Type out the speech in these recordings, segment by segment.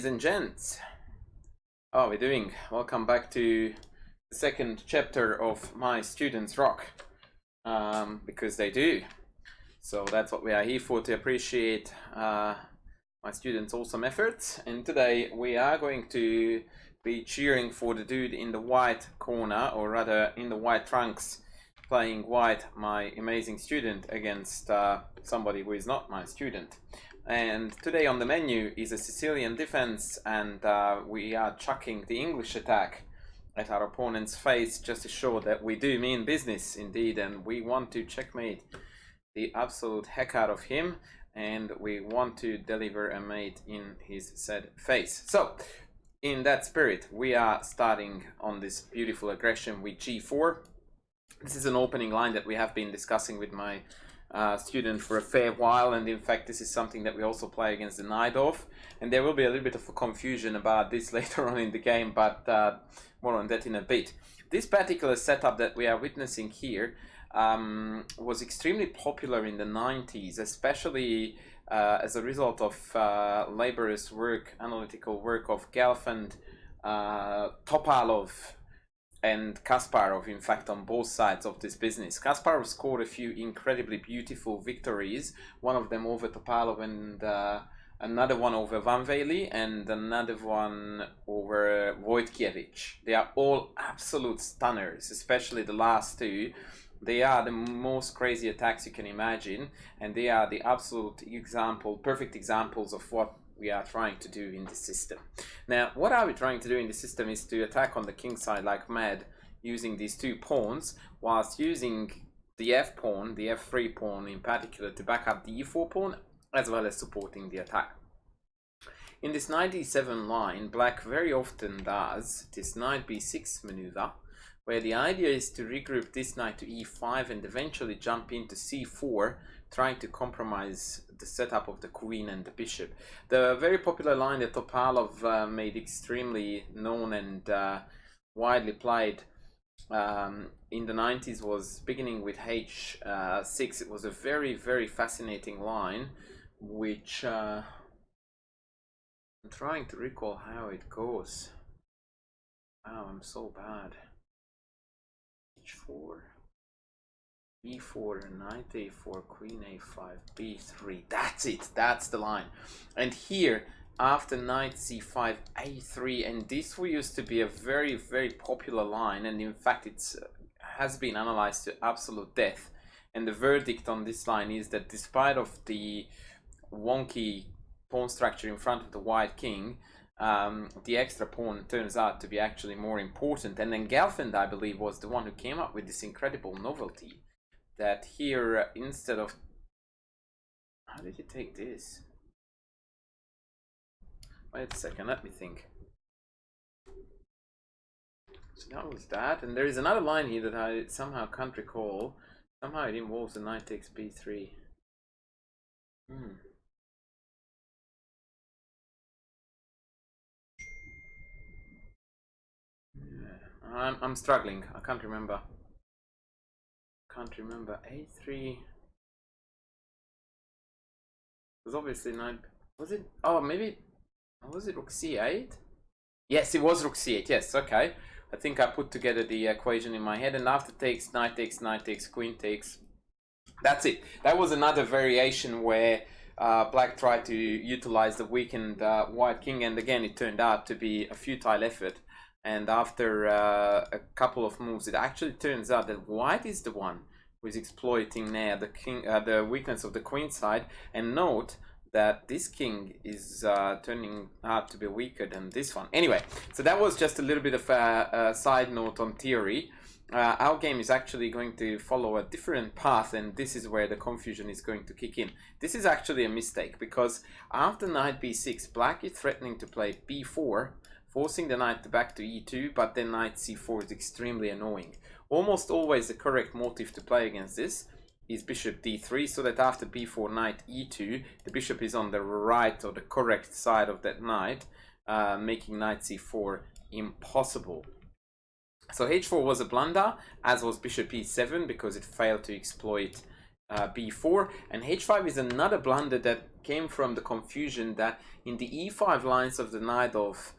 Ladies and gents, how are we doing? Welcome back to the second chapter of My Students Rock, because they do. So that's what we are here for, to appreciate my students' awesome efforts. And today we are going to be cheering for the dude in the white corner, or rather in the white trunks, playing white, my amazing student, against somebody who is not my student. And today on the menu is a Sicilian defense, and we are chucking the English attack at our opponent's face just to show that we do mean business indeed, and we want to checkmate the absolute heck out of him, and we want to deliver a mate in his said face. So in that spirit, we are starting on this beautiful aggression with g4. This is an opening line that we have been discussing with my student for a fair while, and in fact this is something that we also play against the knight of, and there will be a little bit of a confusion about this later on in the game, but more on that in a bit. This particular setup that we are witnessing here was extremely popular in the 90s, especially as a result of laborious work, analytical work of Gelfand, Topalov and Kasparov, in fact, on both sides of this business. Kasparov scored a few incredibly beautiful victories, one of them over Topalov, and another one over Van Vely, and another one over Wojtkiewicz. They are all absolute stunners, especially the last two. They are the most crazy attacks you can imagine, and they are the absolute example, perfect examples of what we are trying to do in the system. Now, what are we trying to do in the system is to attack on the king side like mad, using these two pawns, whilst using the f pawn, the f3 pawn in particular, to back up the e4 pawn, as well as supporting the attack. In this knight d7 line, black very often does this knight b6 maneuver, where the idea is to regroup this knight to e5 and eventually jump into c4, trying to compromise the setup of the queen and the bishop. The very popular line that Topalov made extremely known and widely played in the 90s was beginning with h6. It was a very, very fascinating line, which I'm trying to recall how it goes. Wow, I'm so bad. h4, e4, knight a4, queen a5, b3. That's it, that's the line. And here, after knight c5, a3, and this used to be a very, very popular line, and in fact it's has been analyzed to absolute death. And the verdict on this line is that despite of the wonky pawn structure in front of the white king, the extra pawn turns out to be actually more important. And then Gelfand, I believe, was the one who came up with this incredible novelty, that here, instead of... How did he take this? Wait a second, let me think. So that was that, and there is another line here that I somehow can't recall. Somehow it involves the knight takes b3. Yeah, I'm struggling. I can't remember. A3 was obviously knight. Was it? Oh, maybe. Was it rook c8? Yes, it was rook c8. Yes, okay. I think I put together the equation in my head, and after takes, knight takes, queen takes. That's it. That was another variation where black tried to utilize the weakened white king, and again it turned out to be a futile effort. And after a couple of moves, it actually turns out that white is the one who is exploiting now the weakness of the queen side. And note that this king is turning out to be weaker than this one. Anyway, so that was just a little bit of a side note on theory. Our game is actually going to follow a different path, and this is where the confusion is going to kick in. This is actually a mistake, because after knight b6, black is threatening to play b4, forcing the knight back to e2, but then knight c4 is extremely annoying. Almost always the correct motive to play against this is bishop d3, so that after b4, knight e2, the bishop is on the right or the correct side of that knight, making knight c4 impossible. So h4 was a blunder, as was bishop e7, because it failed to exploit b4, and h5 is another blunder that came from the confusion that in the e5 lines of the knight of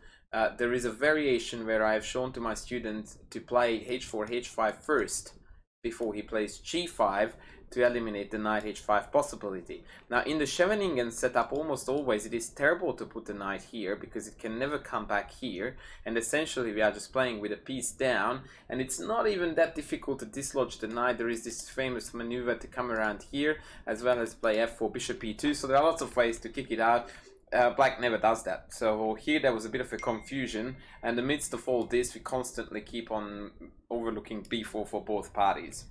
there is a variation where I have shown to my student to play h4, h5 first before he plays g5 to eliminate the knight h5 possibility. Now in the Scheveningen setup, almost always it is terrible to put the knight here because it can never come back here, and essentially we are just playing with a piece down, and it's not even that difficult to dislodge the knight. There is this famous maneuver to come around here as well as play f4, bishop e2, so there are lots of ways to kick it out. Black never does that. So here there was a bit of a confusion, and amidst of all this we constantly keep on overlooking b4 for both parties.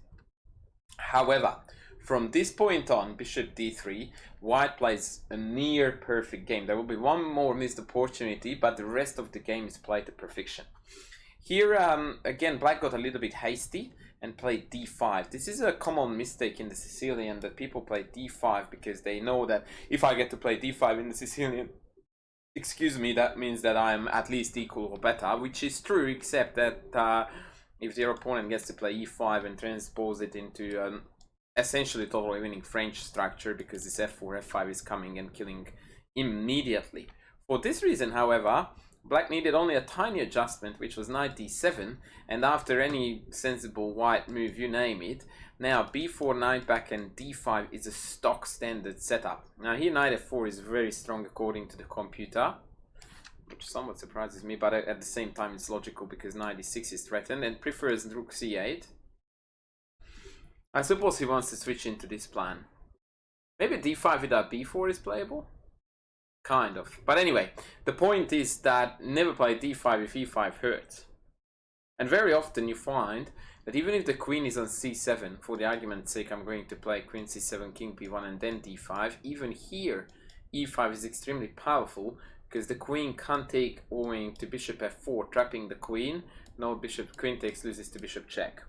However, from this point on, bishop d3, white plays a near perfect game. There will be one more missed opportunity, but the rest of the game is played to perfection. Here again, black got a little bit hasty and played d5. This is a common mistake in the Sicilian, that people play d5 because they know that if I get to play d5 in the Sicilian, excuse me, that means that I'm at least equal or better, which is true, except that if your opponent gets to play e5 and transpose it into essentially totally winning French structure, because this f4, f5 is coming and killing immediately. For this reason, however, black needed only a tiny adjustment, which was knight d7, and after any sensible white move, you name it, now b4, knight back, and d5 is a stock standard setup. Now here knight f4 is very strong according to the computer, which somewhat surprises me, but at the same time it's logical because knight d6 is threatened, and prefers rook c8. I suppose he wants to switch into this plan. Maybe d5 without b4 is playable? Kind of. But anyway, the point is that never play d5 if e5 hurts. And very often you find that even if the queen is on c7, for the argument's sake I'm going to play queen c7, king b1 and then d5, even here e5 is extremely powerful because the queen can't take owing to bishop f4, trapping the queen. No, bishop, queen takes, loses to bishop check.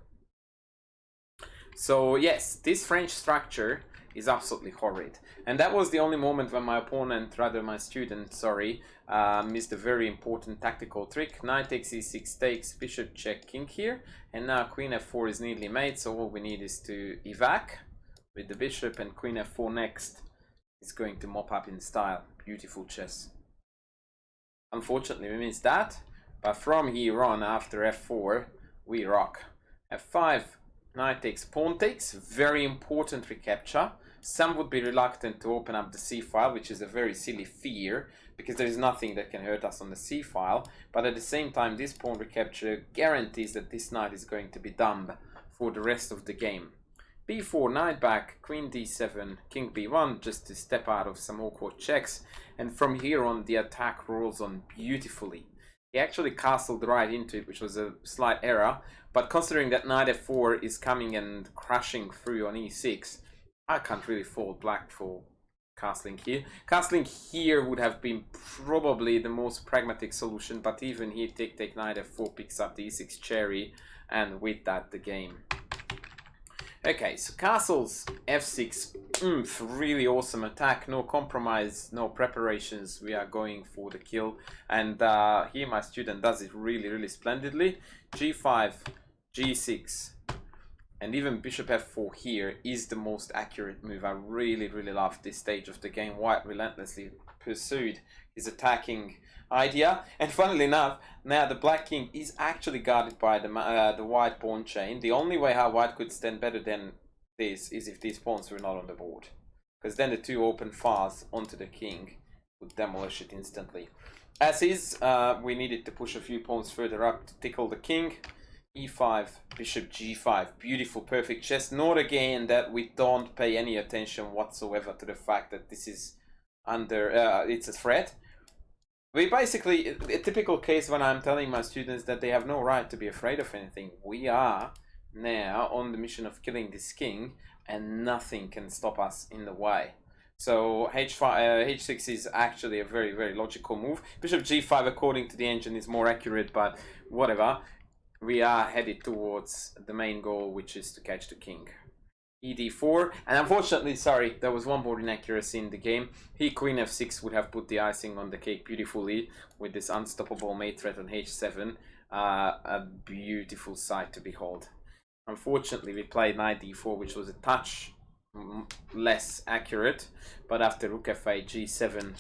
So yes, this French structure is absolutely horrid, and that was the only moment when my opponent, rather my student, sorry, missed a very important tactical trick. Knight takes e6 takes, bishop check king here, and now queen f4 is neatly made, so all we need is to evac with the bishop, and queen f4 next is going to mop up in style. Beautiful chess. Unfortunately we missed that, but from here on, after f4 we rock. f5, knight takes, pawn takes, very important recapture. Some would be reluctant to open up the c-file, which is a very silly fear, because there is nothing that can hurt us on the c-file, but at the same time this pawn recapture guarantees that this knight is going to be dumb for the rest of the game. b4, knight back, queen d7, king b1, just to step out of some awkward checks, and from here on the attack rolls on beautifully. He actually castled right into it, which was a slight error, but considering that knight f4 is coming and crashing through on e6, I can't really fault black for castling here. Castling here would have been probably the most pragmatic solution, but even here take knight f4 picks up the e6 cherry, and with that the game. Okay, so castles f6, really awesome attack, no compromise, no preparations, we are going for the kill, and here my student does it really splendidly. g5, g6, and even bishop f4 here is the most accurate move. I really love this stage of the game. White relentlessly pursued his attacking idea, and funnily enough, now the black king is actually guarded by the white pawn chain. The only way how white could stand better than this is if these pawns were not on the board, because then the two open files onto the king would demolish it instantly. As is, we needed to push a few pawns further up to tickle the king. e5, bishop g5, beautiful perfect chess. Note again that we don't pay any attention whatsoever to the fact that this is under it's a threat. We basically, a typical case when I'm telling my students that they have no right to be afraid of anything. We are now on the mission of killing this king, and nothing can stop us in the way. So h6 is actually a very logical move. Bishop g5 according to the engine is more accurate, but whatever. We are headed towards the main goal, which is to catch the king. ed4, and unfortunately, sorry, there was one more inaccuracy in the game. He queen f6 would have put the icing on the cake beautifully with this unstoppable mate threat on h7. A beautiful sight to behold. Unfortunately, we played knight d4, which was a touch less accurate, but after rook f8 g7,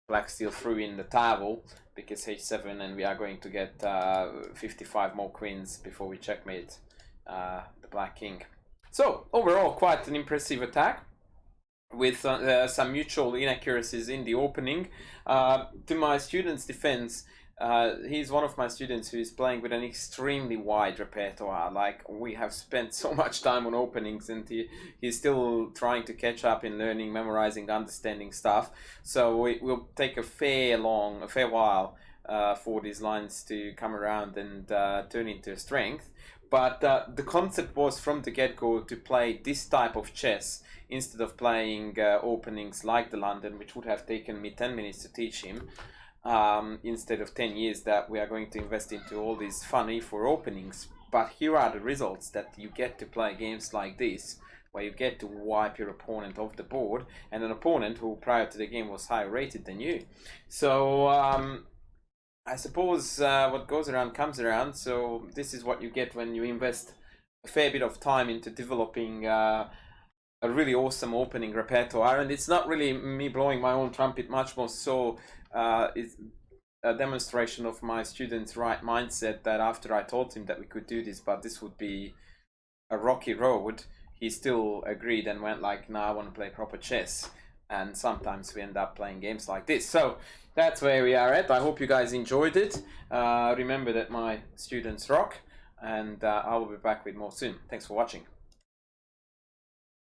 black still threw in the towel because h7, and we are going to get 55 more queens before we checkmate the black king. So overall, quite an impressive attack with some mutual inaccuracies in the opening. To my student's defense, he's one of my students who is playing with an extremely wide repertoire. Like, we have spent so much time on openings, and he's still trying to catch up in learning, memorizing, understanding stuff. So it will take a fair while for these lines to come around and turn into a strength. But the concept was from the get-go to play this type of chess instead of playing openings like the London, which would have taken me 10 minutes to teach him, instead of 10 years that we are going to invest into all these fun e4 openings. But here are the results, that you get to play games like this, where you get to wipe your opponent off the board, and an opponent who prior to the game was higher rated than you. So I suppose what goes around comes around. So this is what you get when you invest a fair bit of time into developing a really awesome opening repertoire. And it's not really me blowing my own trumpet, much more so it's a demonstration of my student's right mindset, that after I told him that we could do this, but this would be a rocky road, he still agreed and went like, "No, I want to play proper chess." And sometimes we end up playing games like this. So that's where we are at. I hope you guys enjoyed it. Remember that my students rock, and I will be back with more soon. Thanks for watching.